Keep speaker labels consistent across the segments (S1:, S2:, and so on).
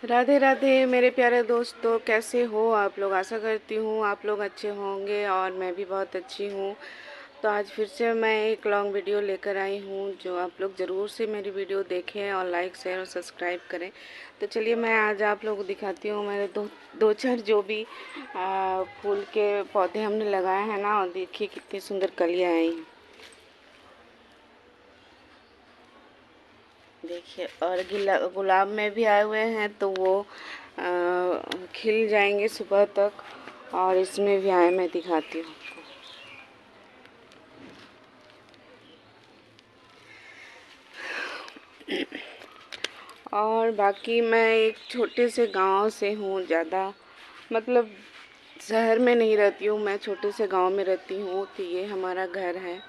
S1: राधे राधे मेरे प्यारे दोस्तों, कैसे हो आप लोग। आशा करती हूँ आप लोग अच्छे होंगे और मैं भी बहुत अच्छी हूँ। तो आज फिर से मैं एक लॉन्ग वीडियो लेकर आई हूँ, जो आप लोग ज़रूर से मेरी वीडियो देखें और लाइक शेयर और सब्सक्राइब करें। तो चलिए मैं आज आप लोगों को दिखाती हूँ मेरे दो चार जो भी फूल के पौधे हमने लगाए हैं ना, और देखिए कितनी सुंदर कलियाँ आई हैं। देखिए, और गुलाब में भी आए हुए हैं, तो वो खिल जाएंगे सुबह तक। और इसमें भी आए, मैं दिखाती हूँ आपको। और बाकी मैं एक छोटे से गांव से हूँ, ज़्यादा मतलब शहर में नहीं रहती हूँ, मैं छोटे से गांव में रहती हूँ। तो ये हमारा घर है,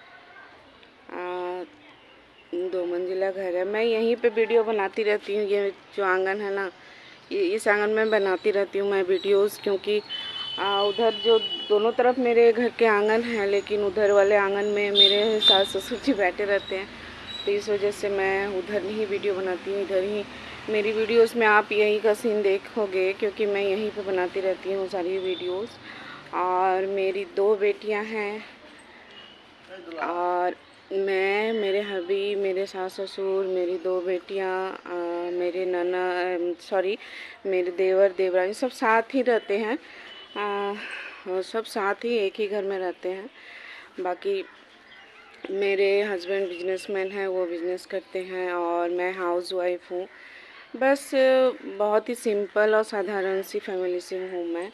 S1: 2 मंजिला घर है। मैं यहीं पे वीडियो बनाती रहती हूँ। ये जो आंगन है ना, ये इस आंगन में बनाती रहती हूँ मैं वीडियोस, क्योंकि उधर जो दोनों तरफ मेरे घर के आंगन हैं, लेकिन उधर वाले आंगन में मेरे सास ससुर जी बैठे रहते हैं। तो इस वजह से मैं उधर नहीं वीडियो बनाती हूँ, इधर ही मेरी वीडियोस में आप यहीं का सीन देखोगे, क्योंकि मैं यहीं पे बनाती रहती हूँ सारी वीडियोस। और मेरी 2 बेटियाँ हैं, और मैं, मेरे हबी, मेरे सास ससुर, मेरी 2 बेटियाँ, मेरे सॉरी, मेरे देवर देवरानी सब साथ ही रहते हैं। और सब साथ ही एक ही घर में रहते हैं। बाकी मेरे हस्बैंड बिजनेसमैन हैं, वो बिज़नेस करते हैं, और मैं हाउस वाइफ हूँ। बस बहुत ही सिंपल और साधारण सी फैमिली से हूँ मैं।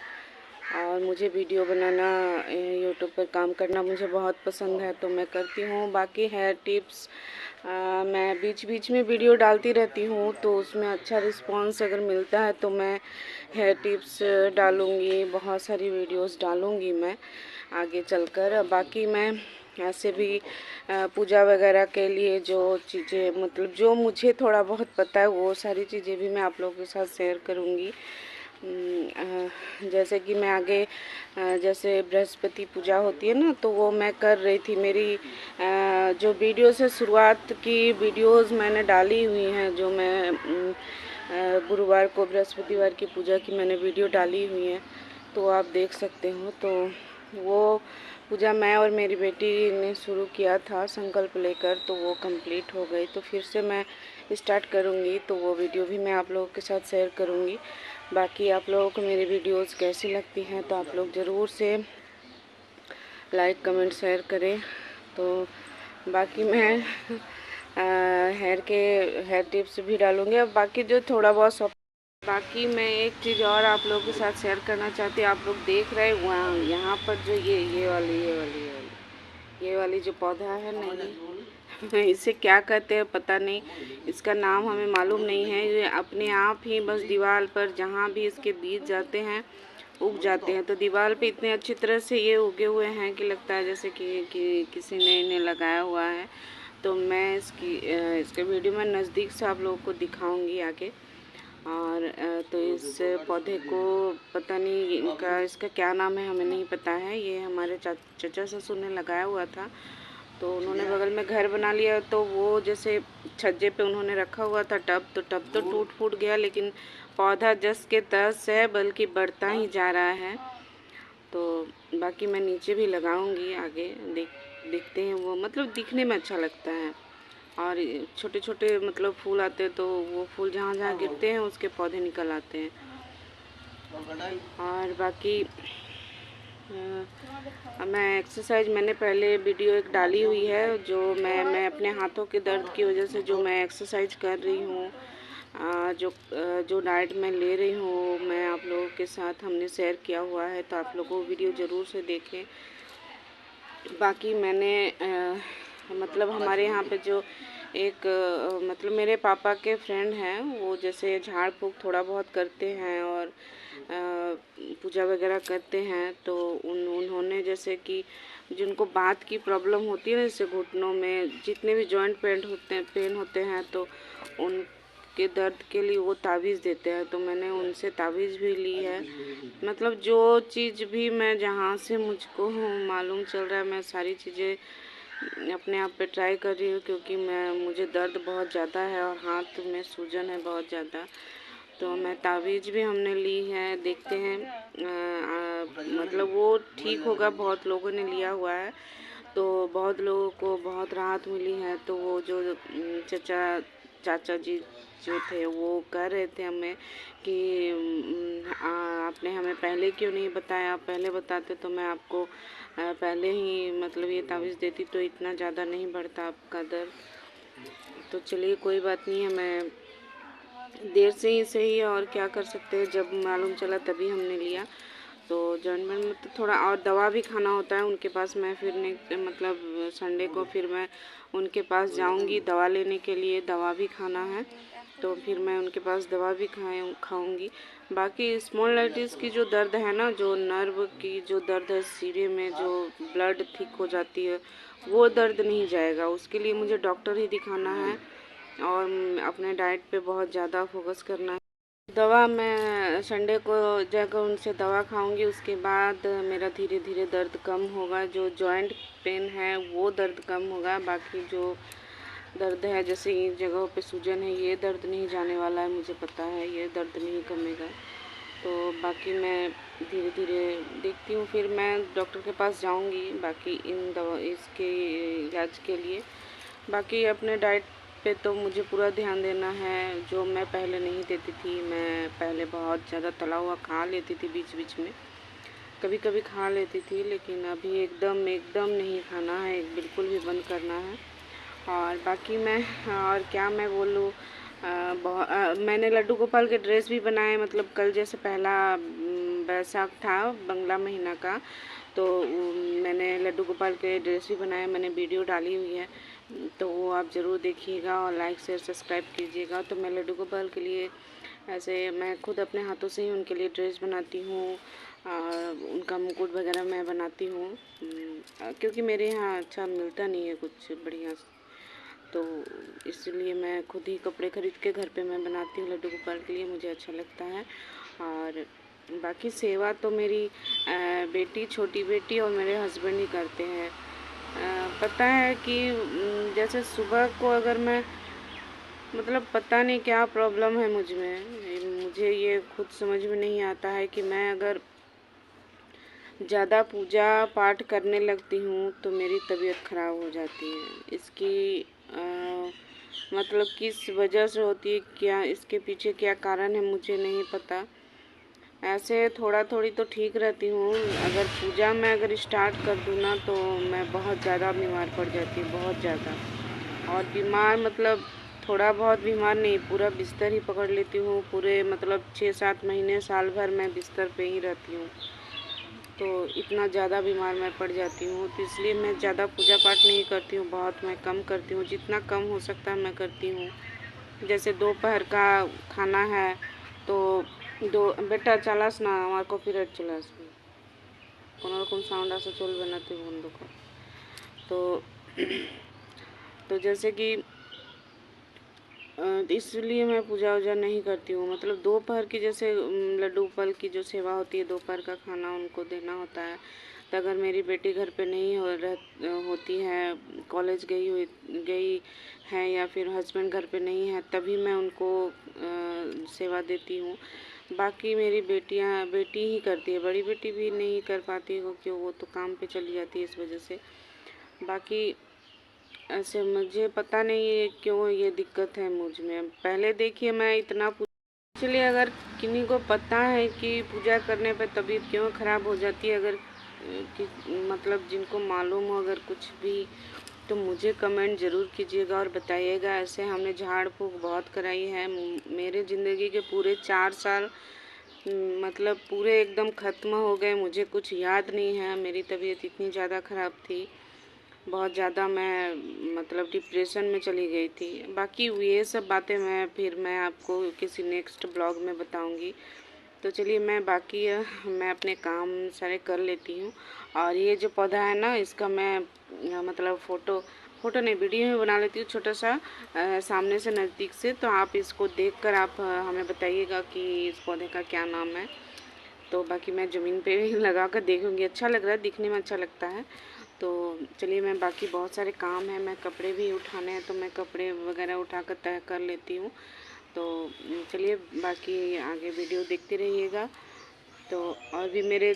S1: और मुझे वीडियो बनाना, यूट्यूब पर काम करना मुझे बहुत पसंद है, तो मैं करती हूँ। बाकी हेयर टिप्स मैं बीच बीच में वीडियो डालती रहती हूँ, तो उसमें अच्छा रिस्पांस अगर मिलता है तो मैं हेयर टिप्स डालूँगी, बहुत सारी वीडियोस डालूँगी मैं आगे चलकर। बाकी मैं ऐसे भी पूजा वगैरह के लिए जो चीज़ें, मतलब जो मुझे थोड़ा बहुत पता है, वो सारी चीज़ें भी मैं आप लोगों के साथ शेयर करूँगी। जैसे कि मैं आगे जैसे बृहस्पति पूजा होती है ना, तो वो मैं कर रही थी। मेरी जो वीडियो से शुरुआत की वीडियोस मैंने डाली हुई हैं, जो मैं गुरुवार को बृहस्पतिवार की पूजा की मैंने वीडियो डाली हुई है, तो आप देख सकते हो। तो वो पूजा मैं और मेरी बेटी ने शुरू किया था संकल्प लेकर, तो वो कंप्लीट हो गई। तो फिर से मैं स्टार्ट करूँगी, तो वो वीडियो भी मैं आप लोगों के साथ शेयर करूँगी। बाकी आप लोगों को मेरी वीडियोस कैसी लगती हैं, तो आप लोग ज़रूर से लाइक कमेंट शेयर करें। तो बाकी मैं हेयर टिप्स भी डालूँगी। अब बाकी जो थोड़ा बहुत सब, बाकी मैं एक चीज़ और आप लोगों के साथ शेयर करना चाहती हूँ। आप लोग देख रहे हैं वहाँ, यहाँ पर जो ये वाली जो पौधा है ना, ये इसे क्या कहते हैं पता नहीं, इसका नाम हमें मालूम नहीं है। ये अपने आप ही बस दीवार पर जहाँ भी इसके बीज जाते हैं उग जाते हैं। तो दीवार पे इतने अच्छी तरह से ये उगे हुए हैं कि लगता है जैसे कि किसी ने इन्हें लगाया हुआ है। तो मैं इसके वीडियो में नज़दीक से आप लोगों को दिखाऊंगी आगे। और तो इस पौधे को पता नहीं इसका क्या नाम है, हमें नहीं पता है। ये हमारे चाचा ससुर ने लगाया हुआ था, तो उन्होंने बगल में घर बना लिया, तो वो जैसे छज्जे पे उन्होंने रखा हुआ था टब, तो टब तो टूट फूट गया, लेकिन पौधा जस के तस है, बल्कि बढ़ता ही जा रहा है। तो बाकी मैं नीचे भी लगाऊंगी आगे, देखते हैं। वो मतलब दिखने में अच्छा लगता है, और छोटे छोटे मतलब फूल आते हैं, तो वो फूल जहाँ जहाँ गिरते हैं उसके पौधे निकल आते हैं। और बाकी मैं एक्सरसाइज, मैंने पहले वीडियो एक डाली हुई है, जो मैं अपने हाथों के दर्द की वजह से जो मैं एक्सरसाइज कर रही हूँ, जो डाइट मैं ले रही हूँ, मैं आप लोगों के साथ हमने शेयर किया हुआ है, तो आप लोगों को वीडियो ज़रूर से देखें। बाकी मैंने मतलब हमारे यहाँ पे जो एक मतलब मेरे पापा के फ्रेंड हैं, वो जैसे झाड़ फूँक थोड़ा बहुत करते हैं और पूजा वगैरह करते हैं। तो उन्होंने जैसे कि जिनको बात की प्रॉब्लम होती है ना, जैसे घुटनों में जितने भी जॉइंट पेन होते हैं, तो उनके दर्द के लिए वो तावीज़ देते हैं। तो मैंने उनसे तावीज़ भी ली है। मतलब जो चीज़ भी मैं, जहाँ से मुझको मालूम चल रहा है, मैं सारी चीज़ें अपने आप पे ट्राई कर रही हूँ, क्योंकि मुझे दर्द बहुत ज़्यादा है और हाथ में सूजन है बहुत ज़्यादा। तो मैं तावीज़ भी हमने ली है, देखते हैं मतलब वो ठीक होगा। बहुत लोगों ने लिया हुआ है तो बहुत लोगों को बहुत राहत मिली है। तो वो जो चाचा जी जो थे वो कह रहे थे हमें कि आपने हमें पहले क्यों नहीं बताया, पहले बताते तो मैं आपको पहले ही मतलब ये तावीज़ देती तो इतना ज़्यादा नहीं बढ़ता आपका दर्द। तो चलिए कोई बात नहीं है, मैं देर से ही सही, और क्या कर सकते हैं, जब मालूम चला तभी हमने लिया। तो जॉइंटमेंट में तो थोड़ा और दवा भी खाना होता है उनके पास। मैं फिर मतलब संडे को फिर मैं उनके पास जाऊंगी दवा लेने के लिए, दवा भी खाना है तो फिर मैं उनके पास दवा भी खाऊंगी। बाकी स्पॉन्डिलाइटिस की जो दर्द है ना, जो नर्व की जो दर्द है सीरे में, जो ब्लड थिक हो जाती है, वो दर्द नहीं जाएगा। उसके लिए मुझे डॉक्टर ही दिखाना है और अपने डाइट पे बहुत ज़्यादा फोकस करना है। दवा मैं संडे को जाकर उनसे दवा खाऊंगी, उसके बाद मेरा धीरे धीरे दर्द कम होगा। जो जॉइंट पेन है वो दर्द कम होगा। बाकी जो दर्द है जैसे इन जगहों पे सूजन है, ये दर्द नहीं जाने वाला है, मुझे पता है ये दर्द नहीं कमेगा। तो बाकी मैं धीरे धीरे देखती हूँ, फिर मैं डॉक्टर के पास जाऊँगी बाकी इसके इलाज के लिए। बाकी अपने डाइट पे तो मुझे पूरा ध्यान देना है, जो मैं पहले नहीं देती थी। मैं पहले बहुत ज़्यादा तला हुआ खा लेती थी, बीच बीच में कभी कभी खा लेती थी, लेकिन अभी एकदम नहीं खाना है, बिल्कुल भी बंद करना है। और बाकी मैं और क्या मैं बोलूँ, मैंने लड्डू गोपाल के ड्रेस भी बनाए। मतलब कल जैसे पहला बैसाख था बंगला महीना का, तो मैंने लड्डू गोपाल के ड्रेस भी बनाए, मैंने वीडियो डाली हुई है, तो वो आप ज़रूर देखिएगा और लाइक शेयर सब्सक्राइब कीजिएगा। तो मैं लड्डू गोपाल के लिए ऐसे मैं खुद अपने हाथों से ही उनके लिए ड्रेस बनाती हूँ, उनका मुकुट वगैरह मैं बनाती हूँ, क्योंकि मेरे यहाँ अच्छा मिलता नहीं है कुछ बढ़िया, तो इसलिए मैं खुद ही कपड़े खरीद के घर पे मैं बनाती हूँ लड्डू गोपाल के लिए, मुझे अच्छा लगता है। और बाकी सेवा तो मेरी बेटी, छोटी बेटी और मेरे हस्बैंड ही करते हैं। पता है कि जैसे सुबह को अगर मैं मतलब पता नहीं क्या प्रॉब्लम है मुझ में, मुझे ये खुद समझ में नहीं आता है कि मैं अगर ज़्यादा पूजा पाठ करने लगती हूँ तो मेरी तबीयत ख़राब हो जाती है। इसकी मतलब किस वजह से होती है, क्या इसके पीछे क्या कारण है, मुझे नहीं पता। ऐसे थोड़ा थोड़ी तो ठीक रहती हूँ, अगर पूजा मैं अगर स्टार्ट कर दूँ ना तो मैं बहुत ज़्यादा बीमार पड़ जाती हूँ, बहुत ज़्यादा। और बीमार मतलब थोड़ा बहुत बीमार नहीं, पूरा बिस्तर ही पकड़ लेती हूँ। पूरे मतलब 6-7 महीने साल भर मैं बिस्तर पे ही रहती हूँ, तो इतना ज़्यादा बीमार मैं पड़ जाती हूँ। तो इसलिए मैं ज़्यादा पूजा पाठ नहीं करती हूँ, बहुत मैं कम करती हूँ, जितना कम हो सकता है मैं करती हूँ। जैसे दोपहर का खाना है तो दो बेटा চালাস না, আমার কপিরাইট চলে আসবে, কোনোরকম সাউন্ড আসা চলবে না, তুই বন্ধ কর। तो तो जैसे कि इसलिए मैं पूजा वूजा नहीं करती हूँ। मतलब दोपहर की जैसे लड्डू गोपाल की जो सेवा होती है, दोपहर का खाना उनको देना होता है। तो अगर मेरी बेटी घर पे नहीं होती है, कॉलेज गई है या फिर हस्बैंड घर पे नहीं है, तभी मैं उनको सेवा देती हूँ। बाकी मेरी बेटी ही करती है, बड़ी बेटी भी नहीं कर पाती है क्योंकि वो तो काम पे चली जाती है, इस वजह से। बाकी ऐसे मुझे पता नहीं है क्यों ये दिक्कत है मुझ में। पहले देखिए मैं इतना इसलिए अगर किन्हीं को पता है कि पूजा करने पे तबीयत क्यों ख़राब हो जाती है, अगर मतलब जिनको मालूम हो अगर कुछ भी, तो मुझे कमेंट ज़रूर कीजिएगा और बताइएगा। ऐसे हमने झाड़ फूँक बहुत कराई है। मेरे ज़िंदगी के पूरे 4 साल मतलब पूरे एकदम ख़त्म हो गए, मुझे कुछ याद नहीं है। मेरी तबीयत इतनी ज़्यादा ख़राब थी, बहुत ज़्यादा मैं मतलब डिप्रेशन में चली गई थी। बाकी ये सब बातें मैं आपको किसी नेक्स्ट ब्लॉग में बताऊंगी। तो चलिए मैं अपने काम सारे कर लेती हूँ। और ये जो पौधा है ना, इसका मैं मतलब फ़ोटो नहीं, वीडियो में बना लेती हूँ छोटा सा सामने से नज़दीक से। तो आप इसको देखकर आप हमें बताइएगा कि इस पौधे का क्या नाम है। तो बाकी मैं ज़मीन पे लगा कर देखूँगी, अच्छा लग रहा है, दिखने में अच्छा लगता है। तो चलिए मैं बाकी बहुत सारे काम हैं, मैं कपड़े भी उठाने हैं तो मैं कपड़े वगैरह उठाकर तय कर लेती हूँ। तो चलिए बाकी आगे वीडियो देखते रहिएगा। तो और भी मेरे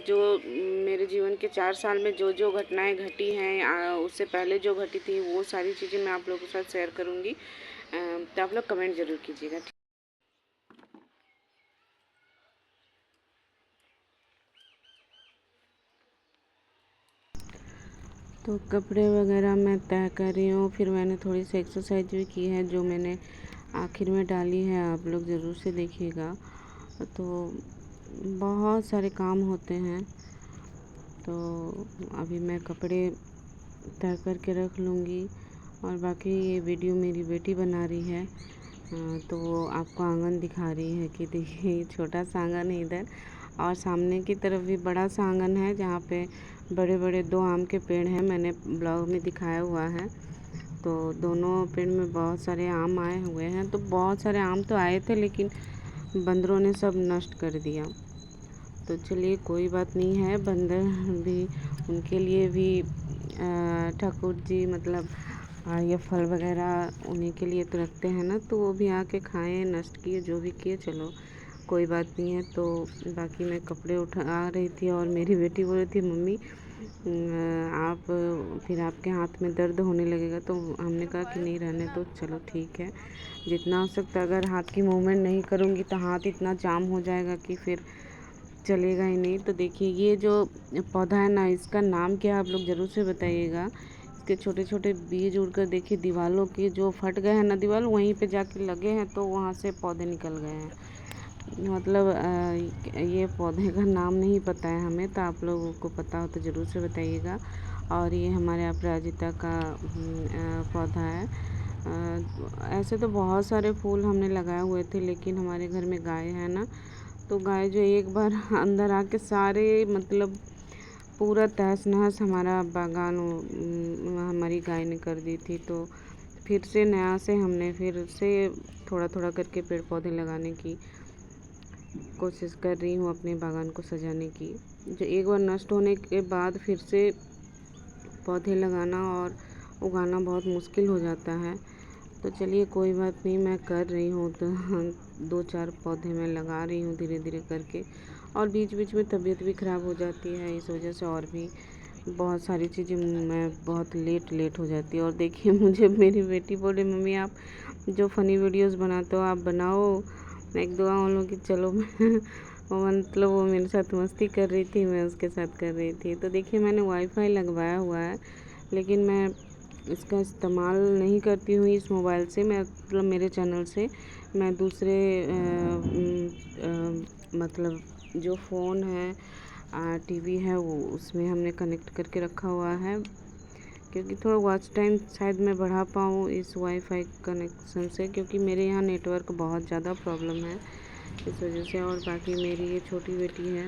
S1: जीवन के 4 साल में जो जो घटनाएं घटी हैं, उससे पहले जो घटी थी, वो सारी चीज़ें मैं आप लोगों के साथ शेयर करूँगी। तो आप लोग कमेंट ज़रूर कीजिएगा। तो कपड़े वगैरह मैं तय कर रही हूँ, फिर मैंने थोड़ी सी एक्सरसाइज भी की है जो मैंने आखिर में डाली है, आप लोग ज़रूर से देखिएगा। तो बहुत सारे काम होते हैं, तो अभी मैं कपड़े तय करके रख लूँगी। और बाकी ये वीडियो मेरी बेटी बना रही है, तो वो आपको आंगन दिखा रही है कि देखिए छोटा सा आंगन है इधर, और सामने की तरफ भी बड़ा सा आंगन है जहाँ पे बड़े बड़े 2 आम के पेड़ हैं, मैंने ब्लॉग में दिखाया हुआ है। तो दोनों पेड़ में बहुत सारे आम आए हुए हैं। तो बहुत सारे आम तो आए थे, लेकिन बंदरों ने सब नष्ट कर दिया। तो चलिए कोई बात नहीं है, बंदर भी उनके लिए भी ठाकुर जी मतलब ये फल वगैरह उन्हीं के लिए तो रखते हैं ना, तो वो भी आके खाएं, नष्ट किए जो भी किए, चलो कोई बात नहीं है। तो बाकी मैं कपड़े उठा रही थी और मेरी बेटी बोल रही थी मम्मी आप फिर आपके हाथ में दर्द होने लगेगा। तो हमने कहा कि नहीं रहने दो, चलो ठीक है, जितना हो सकता है। अगर हाथ की मूवमेंट नहीं करूँगी तो हाथ इतना जाम हो जाएगा कि फिर चलेगा ही नहीं। तो देखिए ये जो पौधा है ना, इसका नाम क्या है आप लोग ज़रूर से बताइएगा। इसके छोटे छोटे बीज उड़कर देखिए दीवारों की जो फट गए हैं ना, दीवार वहीं पे जाके लगे हैं, तो वहाँ से पौधे निकल गए हैं। मतलब ये पौधे का नाम नहीं पता है हमें, तो आप लोगों को पता हो तो ज़रूर से बताइएगा। और ये हमारे अपराजिता का पौधा है। ऐसे तो बहुत सारे फूल हमने लगाए हुए थे, लेकिन हमारे घर में गाय है ना, तो गाय जो एक बार अंदर आके सारे मतलब पूरा तहस नहस हमारा बागान हमारी गाय ने कर दी थी। तो फिर से नया से हमने फिर से थोड़ा थोड़ा करके पेड़ पौधे लगाने की कोशिश कर रही हूँ, अपने बागान को सजाने की। जो एक बार नष्ट होने के बाद फिर से पौधे लगाना और उगाना बहुत मुश्किल हो जाता है। तो चलिए कोई बात नहीं, मैं कर रही हूँ, तो 2-4 पौधे मैं लगा रही हूँ धीरे धीरे करके। और बीच बीच में तबीयत भी ख़राब हो जाती है, इस वजह से और भी बहुत सारी चीज़ें मैं बहुत लेट हो जाती है। और देखिए मुझे मेरी बेटी बोले मम्मी आप जो फ़नी वीडियोस बनाते हो आप बनाओ। एक दुआ उन लोग की चलो मतलब वो मेरे साथ मस्ती कर रही थी, मैं उसके साथ कर रही थी। तो देखिए मैंने वाईफाई लगवाया हुआ है, लेकिन मैं इसका इस्तेमाल नहीं करती हूँ इस मोबाइल से। मैं मतलब मेरे चैनल से मैं दूसरे मतलब जो फ़ोन है टीवी है वो उसमें हमने कनेक्ट करके रखा हुआ है, क्योंकि थोड़ा वॉच टाइम शायद मैं बढ़ा पाऊँ इस वाईफाई कनेक्शन से, क्योंकि मेरे यहाँ नेटवर्क बहुत ज़्यादा प्रॉब्लम है इस वजह से। और बाकी मेरी ये छोटी बेटी है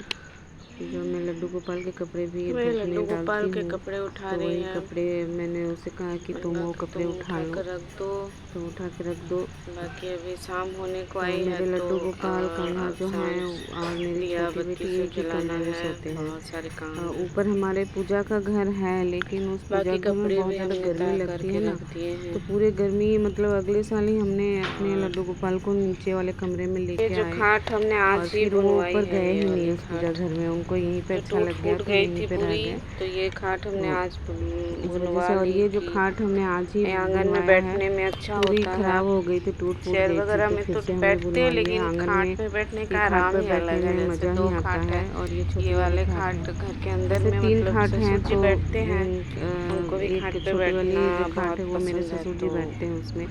S1: जो मैं लड्डू गोपाल के कपड़े भी धूप में डालती हूँ,
S2: कपड़े उठा
S1: तो
S2: रही
S1: वही
S2: है,
S1: कपड़े मैंने उसे कहा कि तुम वो कपड़े उठा लो,
S2: रख दो।
S1: तो उठा के रख दो।
S2: बाकी अभी शाम होने को
S1: तो
S2: आई है,
S1: मेरे
S2: तो
S1: लड्डू गोपाल कान्हा जो हैं और मेरी
S2: दिया
S1: छोटी
S2: बत्ती
S1: बेटी
S2: सब
S1: एक ही
S2: जलाना
S1: कमरे में
S2: है,
S1: सोते हैं।
S2: बहुत सारे काम है।
S1: ऊपर हमारे पूजा का घर है, लेकिन उस पूजा
S2: बाकी
S1: घर में
S2: कपड़े
S1: बहुत
S2: भी
S1: ज़्यादा
S2: हमने
S1: गर्मी
S2: तय
S1: लगती
S2: करके
S1: है ना,
S2: रख दिए हैं।
S1: तो पूरे गर्मी मतलब अगले साल ही हमने अपने लड्डू गोपाल को नीचे वाले कमरे में
S2: ये
S1: लेके
S2: जो
S1: आए।
S2: खाट हमने
S1: और
S2: आज ही
S1: फिर वो
S2: बनवाई
S1: ऊपर
S2: है,
S1: गए
S2: ये
S1: ही नहीं
S2: वाली
S1: उस पूजा
S2: खाट
S1: घर में, उनको यहीं पे
S2: जो
S1: अच्छा
S2: टूट
S1: लग गया
S2: फूट
S1: तो
S2: गई
S1: यहीं
S2: थी
S1: पे रह
S2: पूरी,
S1: गए।
S2: तो ये खाट हमने
S1: तो
S2: आज
S1: इस वजह
S2: बनवा
S1: से, और
S2: ली
S1: ये जो
S2: कि
S1: खाट हमने आज ही
S2: आंगन में
S1: बनवाया है,
S2: बैठने में अच्छा
S1: पूरी
S2: होता है।
S1: ख़राब हो गई थी, टूट फूट
S2: चेयर
S1: गई थी,
S2: वगैरह
S1: तो
S2: में
S1: फिर
S2: तो
S1: से हमने
S2: बैठते,
S1: बुनवा लिया।
S2: लेकिन
S1: आंगन में
S2: खाट पे बैठने
S1: ये
S2: का
S1: खाट
S2: आराम
S1: पर
S2: ही
S1: बैठने
S2: अलग है।
S1: में
S2: जैसे
S1: मज़ा ही
S2: 2
S1: आता
S2: खाट
S1: है,
S2: है,
S1: और ये छोटी
S2: ये
S1: वाली
S2: वाले
S1: खाट है।
S2: खाट घर के अंदर
S1: ऐसे
S2: में
S1: 3
S2: मतलब
S1: खाट हैं,
S2: ससुर जी
S1: तो
S2: बैठते हैं, उनको भी खाट
S1: एक
S2: पे
S1: छोटी वाली
S2: बैठना
S1: जो खाट है
S2: बहुत
S1: वो मेरे
S2: पसंद है।
S1: ससुर जी
S2: तो
S1: बैठते हैं उसमें,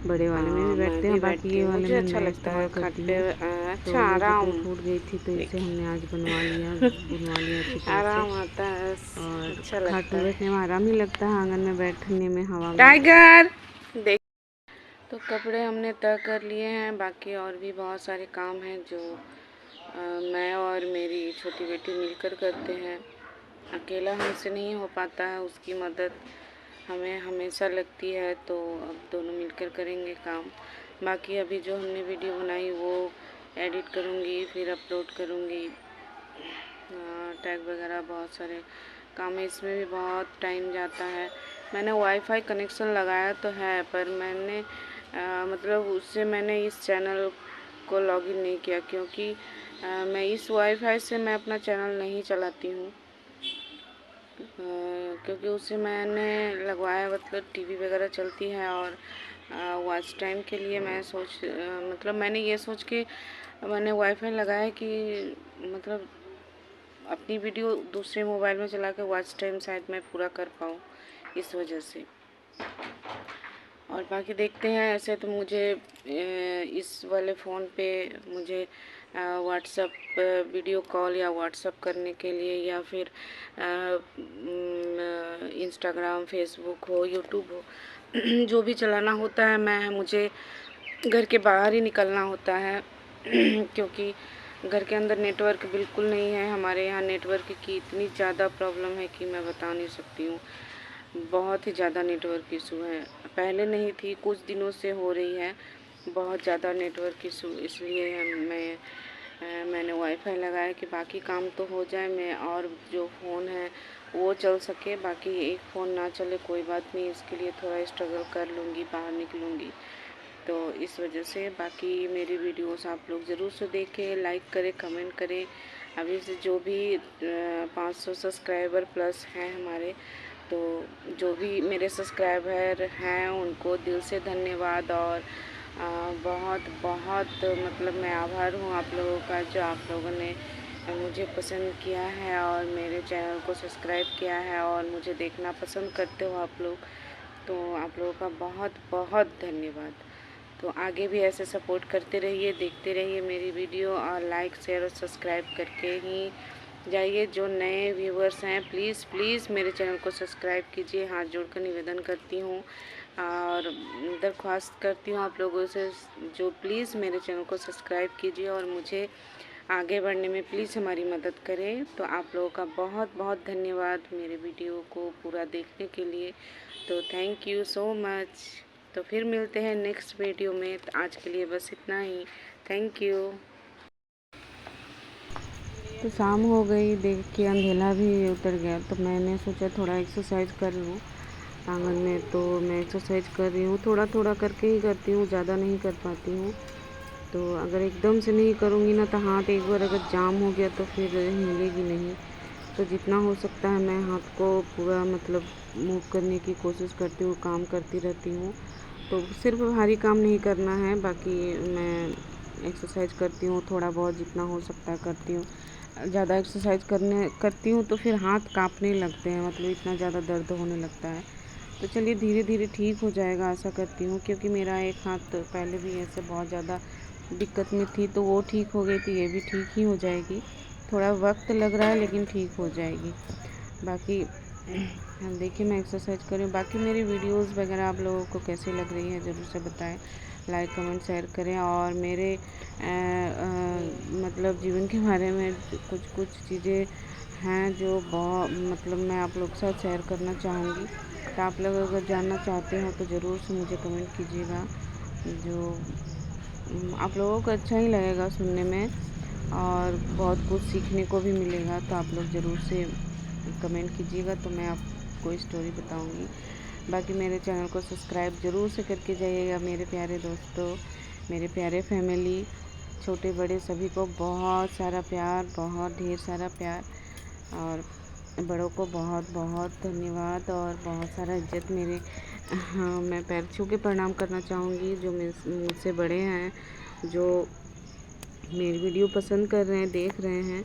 S1: बड़े वाले में भी
S2: मैं
S1: बैठते
S2: भी
S1: हैं, बाकी
S2: बैठती
S1: ये
S2: हूँ,
S1: वाले
S2: मुझे
S1: मैं
S2: अच्छा
S1: नया
S2: लगता है
S1: इस्तेमाल
S2: खाट
S1: करती
S2: पे।
S1: हूँ।
S2: अच्छा
S1: तो ये जो
S2: आराम,
S1: टूट फूट गई थी, तो इसे हमने आज बनवा लिया, बुनवा लिया अच्छी तरह से।
S2: आराम आता है,
S1: और
S2: अच्छा
S1: खाट
S2: लगता
S1: में
S2: है।
S1: बैठने में आराम ही लगता है, आंगन में बैठने में हवा में।
S2: टाइगर देख। तो कपड़े हमने तय कर लिए हैं, बाकी और भी बहुत सारे काम हैं जो मैं और मेरी छोटी बेटी मिलकर करते हैं। अकेला हमसे नहीं हो पाता है, उसकी मदद हमें हमेशा लगती है, तो अब दोनों मिलकर करेंगे काम। बाकी अभी जो हमने वीडियो बनाई वो एडिट करूँगी, फिर अपलोड करूँगी। टैग वगैरह बहुत सारे काम है, इसमें भी बहुत टाइम जाता है। मैंने वाईफाई कनेक्शन लगाया तो है, पर मैंने मतलब उससे मैंने इस चैनल को लॉगिन नहीं किया, क्योंकि मैं इस वाईफाई से मैं अपना चैनल नहीं चलाती हूँ। क्योंकि उससे मैंने लगवाया, मतलब टीवी वगैरह चलती है, और वॉच टाइम के लिए मैं मतलब मैंने ये सोच के मैंने वाईफाई लगाया कि मतलब अपनी वीडियो दूसरे मोबाइल में चला के वॉच टाइम शायद मैं पूरा कर पाऊँ, इस वजह से। और बाकी देखते हैं। ऐसे तो मुझे इस वाले फ़ोन पे मुझे व्हाट्सअप वीडियो कॉल या व्हाट्सअप करने के लिए, या फिर इंस्टाग्राम, फेसबुक हो, यूट्यूब हो, जो भी चलाना होता है मुझे घर के बाहर ही निकलना होता है क्योंकि घर के अंदर नेटवर्क बिल्कुल नहीं है। हमारे यहाँ नेटवर्क की इतनी ज़्यादा प्रॉब्लम है कि मैं बता नहीं सकती हूँ। बहुत ही ज़्यादा नेटवर्क इशू है। पहले नहीं थी, कुछ दिनों से हो रही है बहुत ज़्यादा नेटवर्क इशू। इसलिए मैंने वाईफाई लगाया कि बाकी काम तो हो जाए, मैं और जो फ़ोन है वो चल सके, बाकी एक फ़ोन ना चले कोई बात नहीं, इसके लिए थोड़ा स्ट्रगल कर लूँगी, बाहर निकलूँगी। तो इस वजह से बाकी मेरी वीडियोस आप लोग ज़रूर से देखें, लाइक करें, कमेंट करें। अभी से जो भी 500 सब्सक्राइबर प्लस हैं हमारे, तो जो भी मेरे सब्सक्राइबर हैं उनको दिल से धन्यवाद। और बहुत बहुत मतलब मैं आभार हूँ आप लोगों का, जो आप लोगों ने मुझे पसंद किया है और मेरे चैनल को सब्सक्राइब किया है और मुझे देखना पसंद करते हो आप लोग। तो आप लोगों का बहुत बहुत धन्यवाद। तो आगे भी ऐसे सपोर्ट करते रहिए, देखते रहिए मेरी वीडियो, और लाइक, शेयर और सब्सक्राइब करके ही जाइए। जो नए व्यूवर्स हैं प्लीज़ प्लीज़ मेरे चैनल को सब्सक्राइब कीजिए, हाथ जोड़कर निवेदन करती हूँ और दरख्वास्त करती हूँ आप लोगों से, जो प्लीज़ मेरे चैनल को सब्सक्राइब कीजिए और मुझे आगे बढ़ने में प्लीज़ हमारी मदद करें। तो आप लोगों का बहुत बहुत धन्यवाद मेरे वीडियो को पूरा देखने के लिए। तो थैंक यू सो मच। तो फिर मिलते हैं नेक्स्ट वीडियो में। तो आज के लिए बस इतना ही। Thank you. तो शाम हो गई, देख के अंधेला भी उतर गया, तो मैंने सोचा थोड़ा एक्सरसाइज कर लूँ आंगन में। तो मैं एक्सरसाइज कर रही हूँ, थोड़ा थोड़ा करके ही करती हूँ, ज़्यादा नहीं कर पाती हूँ। तो अगर एकदम से नहीं करूँगी ना, तो हाथ एक बार अगर जाम हो गया तो फिर हिलेगी नहीं। तो जितना हो सकता है मैं हाथ को पूरा मतलब मूव करने की कोशिश करती हूँ, काम करती रहती हूँ। तो सिर्फ भारी काम नहीं करना है, बाकी मैं एक्सरसाइज करती हूँ, थोड़ा बहुत जितना हो सकता है करती हूँ। ज़्यादा एक्सरसाइज करती हूँ तो फिर हाथ काँपने लगते हैं, मतलब इतना ज़्यादा दर्द होने लगता है। तो चलिए धीरे धीरे ठीक हो जाएगा, आशा करती हूँ, क्योंकि मेरा एक हाथ पहले भी ऐसे बहुत ज़्यादा दिक्कत में थी, तो वो ठीक हो गई थी, ये भी ठीक ही हो जाएगी। थोड़ा वक्त लग रहा है लेकिन ठीक हो जाएगी। बाकी देखिए मैं एक्सरसाइज कर रही हूँ। बाकी मेरी वीडियोस वगैरह आप लोगों को कैसी लग रही है ज़रूर से बताएं, लाइक कमेंट शेयर करें। और मेरे मतलब जीवन के बारे में कुछ कुछ चीज़ें हैं जो बहुत मतलब मैं आप लोग के साथ शेयर करना चाहूँगी। तो आप लोग अगर जानना चाहते हो तो ज़रूर से मुझे कमेंट कीजिएगा, जो आप लोगों को अच्छा ही लगेगा सुनने में और बहुत कुछ सीखने को भी मिलेगा। तो आप लोग ज़रूर से कमेंट कीजिएगा, तो मैं आपको स्टोरी बताऊंगी। बाकी मेरे चैनल को सब्सक्राइब ज़रूर से करके जाइएगा मेरे प्यारे दोस्तों, मेरे प्यारे फैमिली, छोटे बड़े सभी को बहुत सारा प्यार, बहुत ढेर सारा प्यार, और बड़ों को बहुत बहुत धन्यवाद और बहुत सारा इज्जत। मेरे हाँ, मैं पैर छू के प्रणाम करना चाहूँगी जो मुझसे बड़े हैं, जो मेरी वीडियो पसंद कर रहे हैं, देख रहे हैं।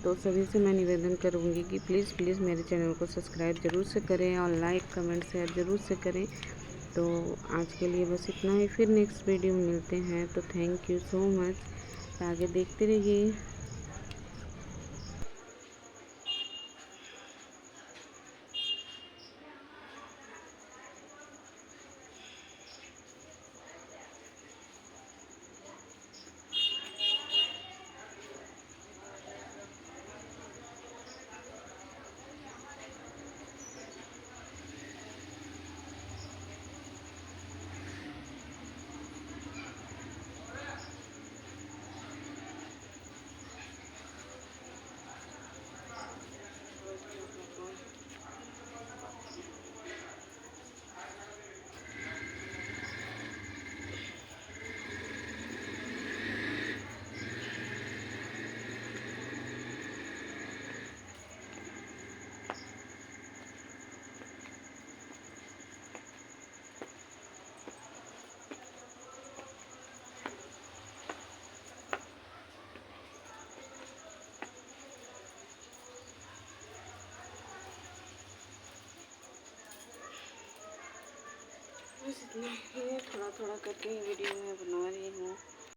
S2: तो सभी से मैं निवेदन करूँगी कि प्लीज़ प्लीज़ मेरे चैनल को सब्सक्राइब ज़रूर से करें और लाइक कमेंट शेयर ज़रूर से करें। तो आज के लिए बस इतना ही, फिर नेक्स्ट वीडियो में मिलते हैं। तो थैंक यू सो मच, आगे देखते रहिए।
S1: बस इतना ही है, थोड़ा थोड़ा करके वीडियो में बना रही हूँ।